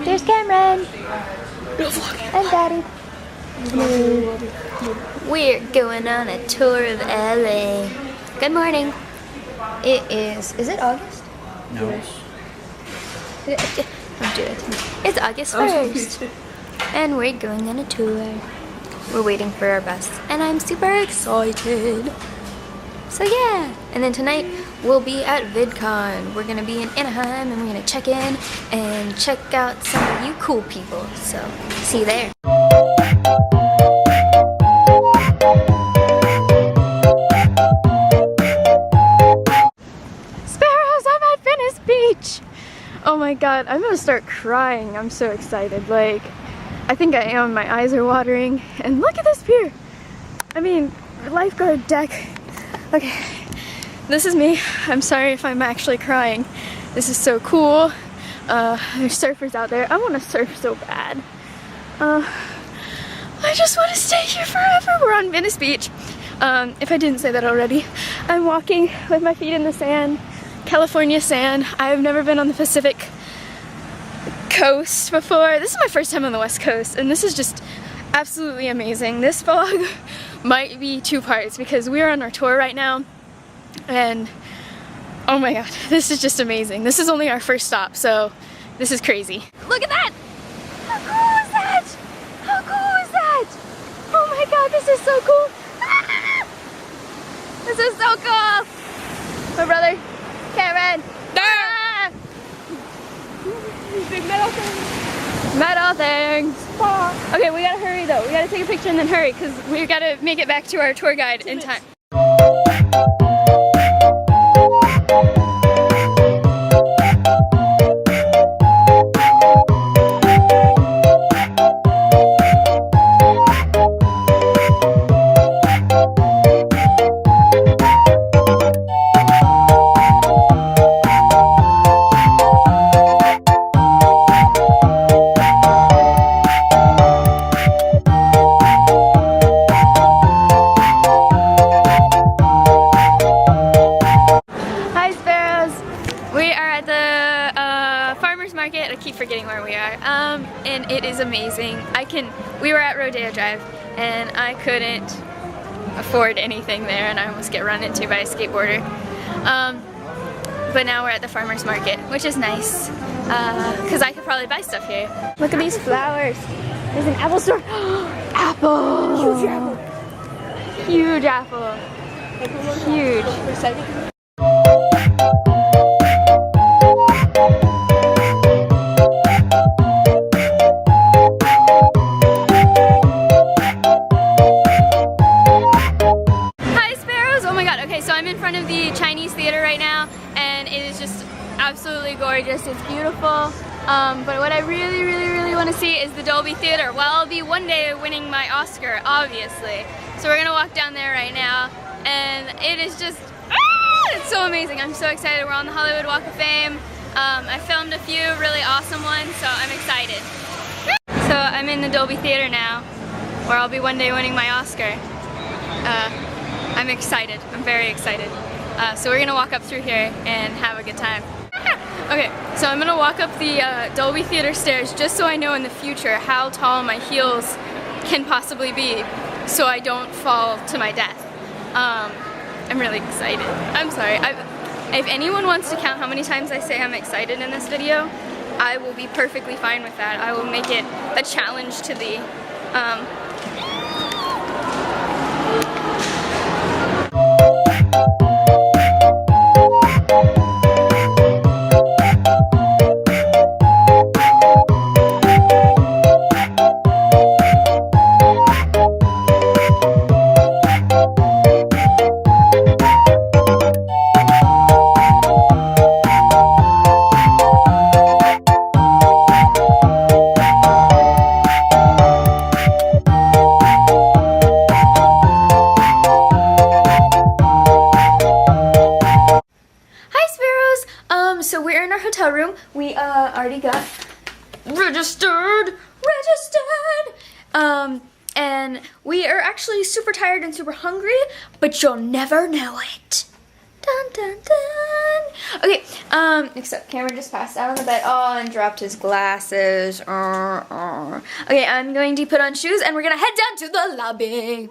There's Cameron. And Daddy. We're going on a tour of LA. Good morning. Is it August? No. Don't do it. It's August 1st. And we're going on a tour. We're waiting for our bus. And I'm super excited. So yeah. And then tonight we'll be at VidCon. We're going to be in Anaheim and we're going to check in and check out some of you cool people. So see you there. Beach. Oh my god, I'm gonna start crying. I'm so excited. Like, I think I am. My eyes are watering. And look at this pier. I mean, lifeguard deck. Okay, this is me. I'm sorry if I'm actually crying. This is so cool. There's surfers out there. I want to surf so bad. I just want to stay here forever. We're on Venice Beach. If I didn't say that already, I'm walking with my feet in the sand. California sand. I've never been on the Pacific coast before. This is my first time on the West Coast, and this is just absolutely amazing. This vlog might be 2 parts because we're on our tour right now, and oh my god, this is just amazing. This is only our first stop, so this is crazy. Look at that! How cool is that? How cool is that? Oh my god, this is so cool! Ah! This is so cool! My brother Cameron! Ah! Big metal things! Metal things! Okay, we gotta hurry though. We gotta take a picture and then hurry because we gotta make it back to our tour guide in time. I keep forgetting where we are, and it is amazing. We were at Rodeo Drive, and I couldn't afford anything there, and I almost get run into by a skateboarder. But now we're at the farmer's market, which is nice, because I could probably buy stuff here. Look at these flowers. There's an apple store. Apple! Huge apple. Huge apple. Huge. I'm in front of the Chinese theater right now, and it is just absolutely gorgeous. It's beautiful, but what I really want to see is the Dolby Theater. Well, I'll be one day winning my Oscar, obviously. So we're gonna walk down there right now, and it is just, it's so amazing. I'm so excited. We're on the Hollywood Walk of Fame. I filmed a few really awesome ones, so I'm excited. So I'm in the Dolby Theater now, where I'll be one day winning my Oscar. I'm excited. I'm very excited. So we're gonna walk up through here and have a good time. Okay, so I'm gonna walk up the Dolby Theater stairs just so I know in the future how tall my heels can possibly be so I don't fall to my death. I'm really excited. I'm sorry. If anyone wants to count how many times I say I'm excited in this video, I will be perfectly fine with that. I will make it a challenge to the so we're in our hotel room. We already got registered. And we are actually super tired and super hungry, but you'll never know it Dun, dun, dun. Okay, except Cameron just passed out on the bed. Oh, and dropped his glasses. Okay, I'm going to put on shoes and we're gonna head down to the lobby.